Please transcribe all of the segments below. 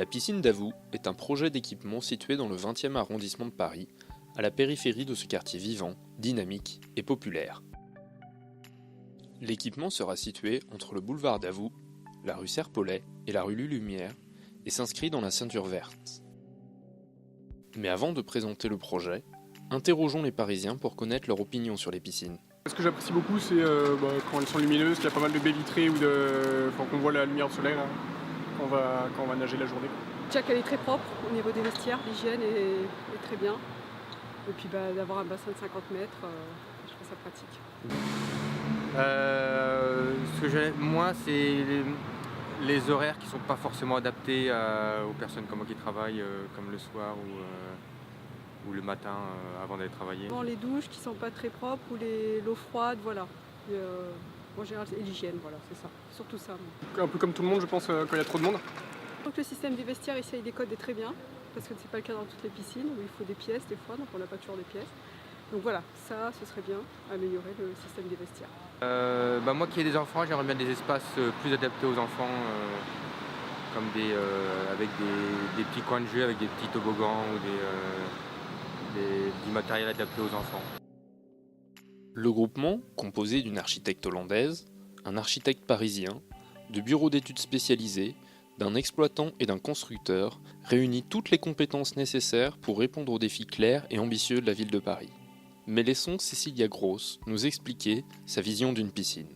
La piscine d'Avoux est un projet d'équipement situé dans le 20e arrondissement de Paris, à la périphérie de ce quartier vivant, dynamique et populaire. L'équipement sera situé entre le boulevard d'Avoux, la rue Serpollet et la rue Lulumière et s'inscrit dans la ceinture verte. Mais avant de présenter le projet, interrogeons les Parisiens pour connaître leur opinion sur les piscines. Ce que j'apprécie beaucoup, c'est quand elles sont lumineuses, qu'il y a pas mal de baies vitrées ou qu'on voit la lumière du soleil là, quand on va nager la journée. Déjà qu'elle est très propre au niveau des vestiaires, l'hygiène est très bien. Et puis d'avoir un bassin de 50 mètres, je trouve ça pratique. Ce que j'aime moins, c'est les horaires qui ne sont pas forcément adaptés aux personnes comme moi qui travaillent, comme le soir ou le matin avant d'aller travailler. Bon, les douches qui sont pas très propres ou l'eau froide, voilà. En général, c'est l'hygiène, voilà, c'est ça. Surtout ça. Un peu comme tout le monde, je pense, quand il y a trop de monde. Donc le système du vestiaire ici avec des codes est très bien, parce que ce n'est pas le cas dans toutes les piscines où il faut des pièces des fois, donc on n'a pas toujours des pièces. Donc voilà, ça, ce serait bien, améliorer le système des vestiaires. Moi qui ai des enfants, j'aimerais bien des espaces plus adaptés aux enfants, comme avec des petits coins de jeu, avec des petits toboggans ou du matériel adapté aux enfants. Le groupement, composé d'une architecte hollandaise, un architecte parisien, de bureaux d'études spécialisés, d'un exploitant et d'un constructeur, réunit toutes les compétences nécessaires pour répondre aux défis clairs et ambitieux de la ville de Paris. Mais laissons Cécilia Gross nous expliquer sa vision d'une piscine.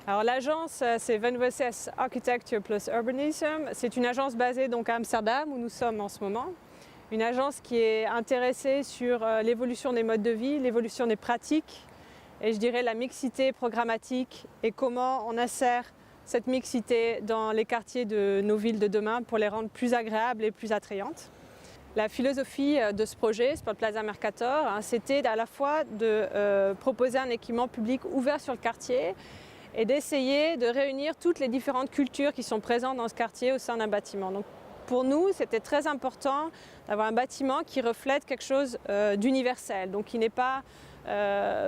Alors l'agence, c'est Van Wessels Architecture plus Urbanism. C'est une agence basée donc à Amsterdam où nous sommes en ce moment. Une agence qui est intéressée sur l'évolution des modes de vie, l'évolution des pratiques et je dirais la mixité programmatique et comment on insère cette mixité dans les quartiers de nos villes de demain pour les rendre plus agréables et plus attrayantes. La philosophie de ce projet, Sport Plaza Mercator, c'était à la fois de proposer un équipement public ouvert sur le quartier et d'essayer de réunir toutes les différentes cultures qui sont présentes dans ce quartier au sein d'un bâtiment. Donc, pour nous, c'était très important d'avoir un bâtiment qui reflète quelque chose d'universel, donc qui n'est pas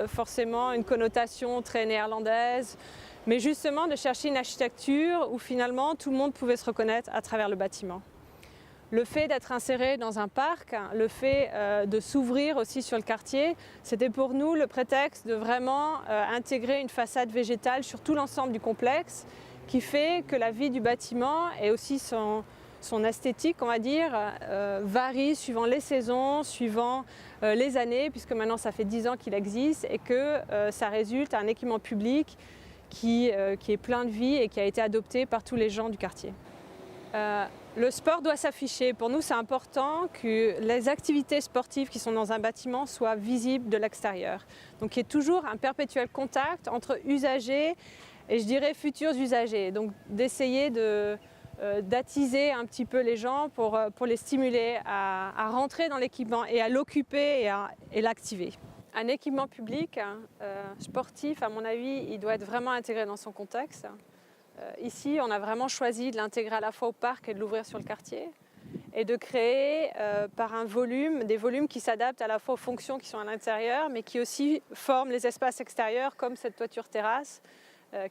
forcément une connotation très néerlandaise, mais justement de chercher une architecture où finalement tout le monde pouvait se reconnaître à travers le bâtiment. Le fait d'être inséré dans un parc, le fait de s'ouvrir aussi sur le quartier, c'était pour nous le prétexte de vraiment intégrer une façade végétale sur tout l'ensemble du complexe qui fait que la vie du bâtiment et aussi son esthétique, on va dire, varie suivant les saisons, suivant les années, puisque maintenant ça fait 10 ans qu'il existe et que ça résulte à un équipement public qui est plein de vie et qui a été adopté par tous les gens du quartier. Le sport doit s'afficher. Pour nous, c'est important que les activités sportives qui sont dans un bâtiment soient visibles de l'extérieur. Donc, il y ait toujours un perpétuel contact entre usagers et, je dirais, futurs usagers. Donc, d'essayer d'attiser un petit peu les gens pour les stimuler à rentrer dans l'équipement et à l'occuper et l'activer. Un équipement public sportif, à mon avis, il doit être vraiment intégré dans son contexte. Ici, on a vraiment choisi de l'intégrer à la fois au parc et de l'ouvrir sur le quartier et de créer par des volumes qui s'adaptent à la fois aux fonctions qui sont à l'intérieur mais qui aussi forment les espaces extérieurs comme cette toiture terrasse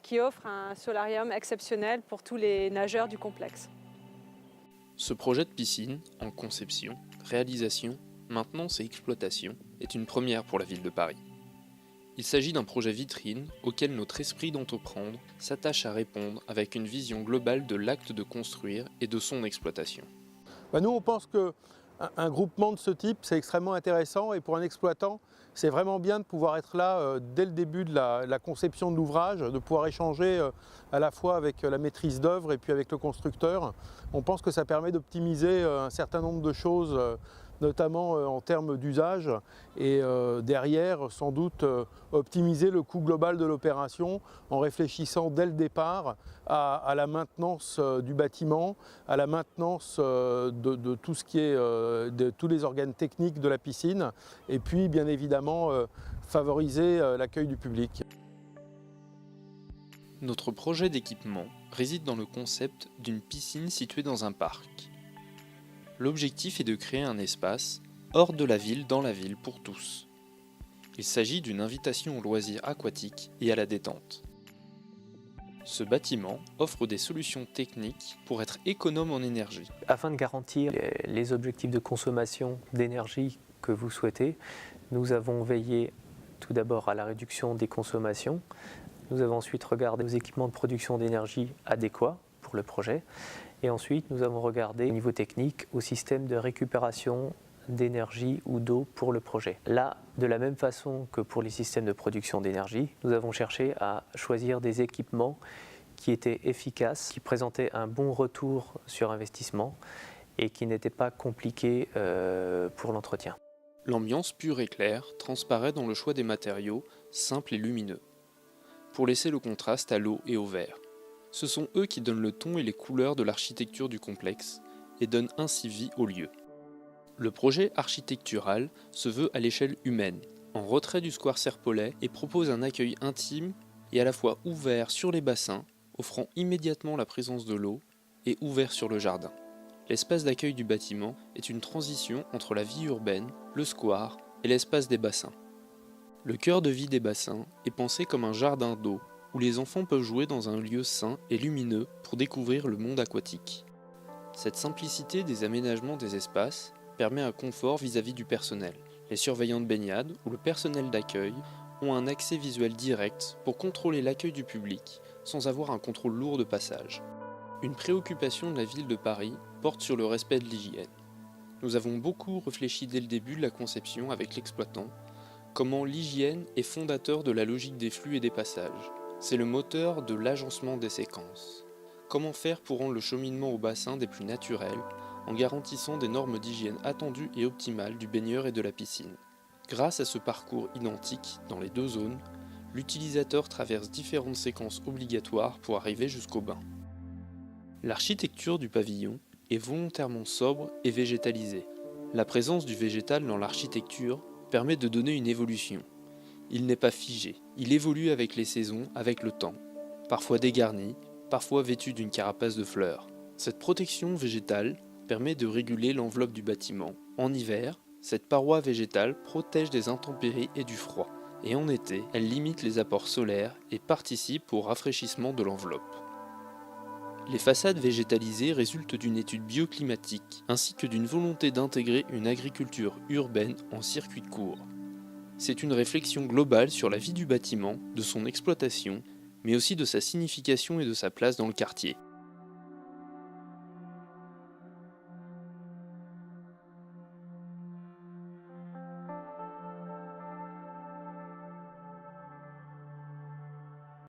qui offre un solarium exceptionnel pour tous les nageurs du complexe. Ce projet de piscine, en conception, réalisation, maintenance et exploitation, est une première pour la ville de Paris. Il s'agit d'un projet vitrine auquel notre esprit d'entreprendre s'attache à répondre avec une vision globale de l'acte de construire et de son exploitation. Nous, on pense qu'un groupement de ce type, c'est extrêmement intéressant et pour un exploitant, c'est vraiment bien de pouvoir être là dès le début de la conception de l'ouvrage, de pouvoir échanger à la fois avec la maîtrise d'œuvre et puis avec le constructeur. On pense que ça permet d'optimiser un certain nombre de choses, notamment en termes d'usage et derrière sans doute optimiser le coût global de l'opération en réfléchissant dès le départ à la maintenance du bâtiment, à la maintenance de tout ce qui est de tous les organes techniques de la piscine et puis bien évidemment favoriser l'accueil du public. Notre projet d'équipement réside dans le concept d'une piscine située dans un parc. L'objectif est de créer un espace hors de la ville dans la ville pour tous. Il s'agit d'une invitation au loisir aquatique et à la détente. Ce bâtiment offre des solutions techniques pour être économe en énergie. Afin de garantir les objectifs de consommation d'énergie que vous souhaitez, nous avons veillé tout d'abord à la réduction des consommations. Nous avons ensuite regardé aux équipements de production d'énergie adéquats pour le projet. Et ensuite, nous avons regardé au niveau technique au système de récupération d'énergie ou d'eau pour le projet. Là, de la même façon que pour les systèmes de production d'énergie, nous avons cherché à choisir des équipements qui étaient efficaces, qui présentaient un bon retour sur investissement et qui n'étaient pas compliqués pour l'entretien. L'ambiance pure et claire transparaît dans le choix des matériaux, simples et lumineux, pour laisser le contraste à l'eau et au vert. Ce sont eux qui donnent le ton et les couleurs de l'architecture du complexe et donnent ainsi vie au lieu. Le projet architectural se veut à l'échelle humaine, en retrait du square Serpollet et propose un accueil intime et à la fois ouvert sur les bassins, offrant immédiatement la présence de l'eau, et ouvert sur le jardin. L'espace d'accueil du bâtiment est une transition entre la vie urbaine, le square et l'espace des bassins. Le cœur de vie des bassins est pensé comme un jardin d'eau, où les enfants peuvent jouer dans un lieu sain et lumineux pour découvrir le monde aquatique. Cette simplicité des aménagements des espaces permet un confort vis-à-vis du personnel. Les surveillants de baignade ou le personnel d'accueil ont un accès visuel direct pour contrôler l'accueil du public sans avoir un contrôle lourd de passage. Une préoccupation de la ville de Paris porte sur le respect de l'hygiène. Nous avons beaucoup réfléchi dès le début de la conception avec l'exploitant, comment l'hygiène est fondateur de la logique des flux et des passages. C'est le moteur de l'agencement des séquences. Comment faire pour rendre le cheminement au bassin des plus naturels en garantissant des normes d'hygiène attendues et optimales du baigneur et de la piscine. Grâce à ce parcours identique dans les deux zones, l'utilisateur traverse différentes séquences obligatoires pour arriver jusqu'au bain. L'architecture du pavillon est volontairement sobre et végétalisée. La présence du végétal dans l'architecture permet de donner une évolution. Il n'est pas figé, il évolue avec les saisons, avec le temps, parfois dégarni, parfois vêtu d'une carapace de fleurs. Cette protection végétale permet de réguler l'enveloppe du bâtiment. En hiver, cette paroi végétale protège des intempéries et du froid, et en été, elle limite les apports solaires et participe au rafraîchissement de l'enveloppe. Les façades végétalisées résultent d'une étude bioclimatique, ainsi que d'une volonté d'intégrer une agriculture urbaine en circuit court. C'est une réflexion globale sur la vie du bâtiment, de son exploitation, mais aussi de sa signification et de sa place dans le quartier.